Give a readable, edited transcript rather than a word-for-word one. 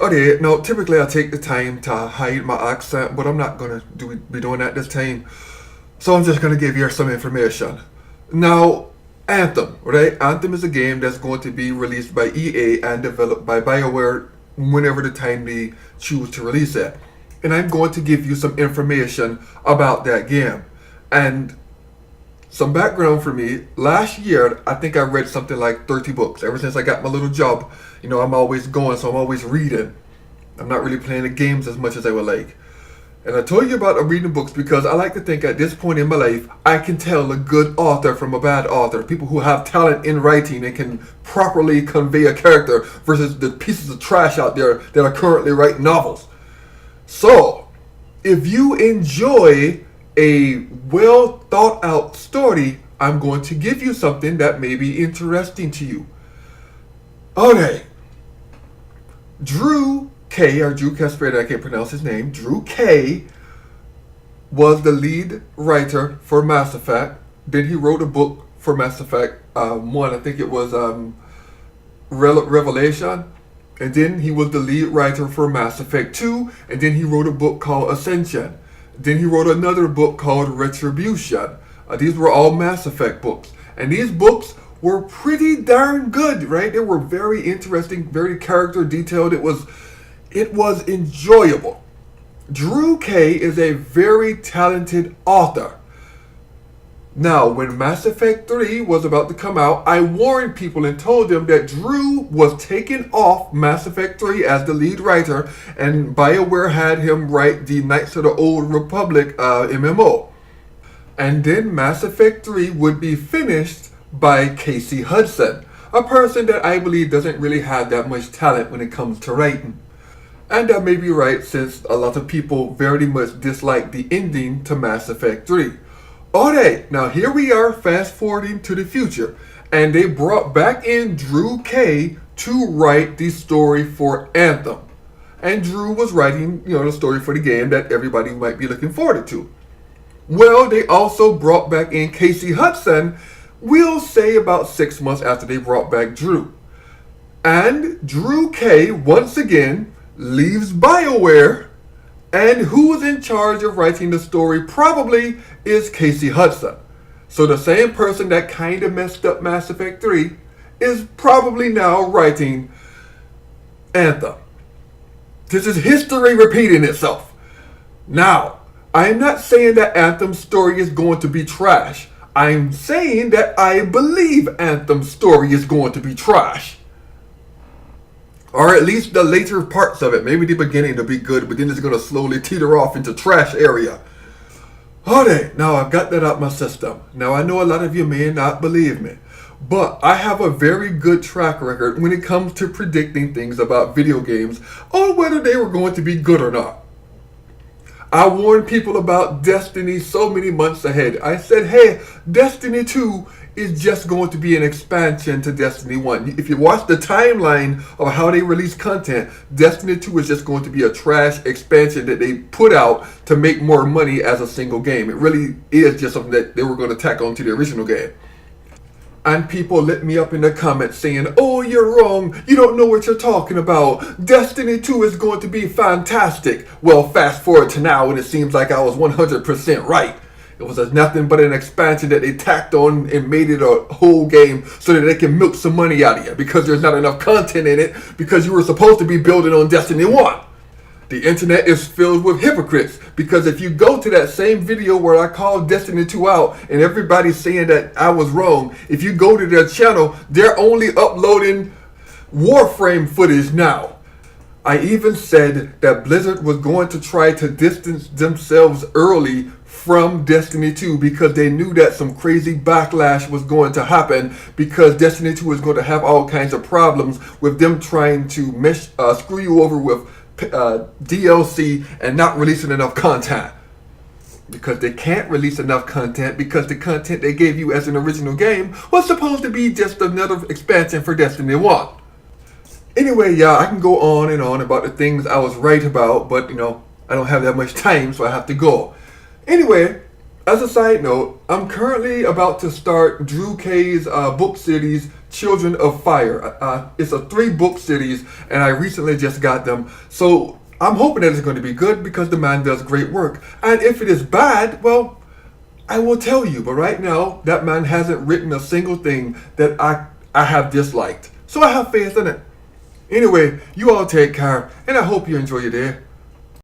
Okay, now typically I take the time to hide my accent, but I'm not gonna be doing that this time. So I'm just gonna give you some information. Now, Anthem, right? Anthem is a game that's going to be released by EA and developed by Bioware whenever the time they choose to release it. And I'm going to give you some information about that game. And some background for me. Last year, I think I read something like 30 books. Ever since I got my little job, I'm always going, so I'm always reading. I'm not really playing the games as much as I would like. And I told you about reading books because I like to think at this point in my life, I can tell a good author from a bad author. People who have talent in writing and can properly convey a character versus the pieces of trash out there that are currently writing novels. So, if you enjoy a well thought out story, I'm going to give you something that may be interesting to you. Okay. Drew K, or Drew Casper, I can't pronounce his name. Drew K was the lead writer for Mass Effect. Then he wrote a book for Mass Effect 1, I think it was Revelation. And then he was the lead writer for Mass Effect 2. And then he wrote a book called Ascension. Then he wrote another book called Retribution. These were all Mass Effect books. And these books were pretty darn good, right? They were very interesting, very character detailed. It was enjoyable. Drew K is a very talented author. Now, when Mass Effect 3 was about to come out, I warned people and told them that Drew was taken off Mass Effect 3 as the lead writer, and BioWare had him write the Knights of the Old Republic MMO. And then Mass Effect 3 would be finished by Casey Hudson, a person that I believe doesn't really have that much talent when it comes to writing. And that may be right since a lot of people very much dislike the ending to Mass Effect 3. Alright, now here we are fast forwarding to the future, and they brought back in Drew K to write the story for Anthem. And Drew was writing, the story for the game that everybody might be looking forward to. Well, they also brought back in Casey Hudson, we'll say about 6 months after they brought back Drew. And Drew K, once again, leaves BioWare, and who's in charge of writing the story probably is Casey Hudson. So the same person that kind of messed up Mass Effect 3 is probably now writing Anthem. This is history repeating itself. Now, I'm not saying that Anthem's story is going to be trash. I'm saying that I believe Anthem's story is going to be trash. Or at least the later parts of it. Maybe the beginning will be good, but then it's going to slowly teeter off into trash area. Alright, now I've got that out my system. Now I know a lot of you may not believe me, but I have a very good track record when it comes to predicting things about video games on whether they were going to be good or not. I warned people about Destiny so many months ahead. I said, hey, Destiny 2 is just going to be an expansion to Destiny 1. If you watch the timeline of how they release content, Destiny 2 is just going to be a trash expansion that they put out to make more money as a single game. It really is just something that they were going to tack onto the original game. And people lit me up in the comments saying, oh, you're wrong. You don't know what you're talking about. Destiny 2 is going to be fantastic. Well, fast forward to now and it seems like I was 100% right. It was nothing but an expansion that they tacked on and made it a whole game so that they can milk some money out of you because there's not enough content in it because you were supposed to be building on Destiny 1. The internet is filled with hypocrites because if you go to that same video where I called Destiny 2 out and everybody's saying that I was wrong, if you go to their channel, they're only uploading Warframe footage now. I even said that Blizzard was going to try to distance themselves early from Destiny 2 because they knew that some crazy backlash was going to happen because Destiny 2 is going to have all kinds of problems with them trying to screw you over with DLC and not releasing enough content. Because they can't release enough content because the content they gave you as an original game was supposed to be just another expansion for Destiny 1. Anyway, yeah, I can go on and on about the things I was right about, but I don't have that much time, so I have to go. Anyway, as a side note, I'm currently about to start Drew K's book series, Children of Fire. It's a 3-book series, and I recently just got them. So I'm hoping that it's going to be good because the man does great work. And if it is bad, well, I will tell you. But right now, that man hasn't written a single thing that I have disliked. So I have faith in it. Anyway, you all take care, and I hope you enjoy your day.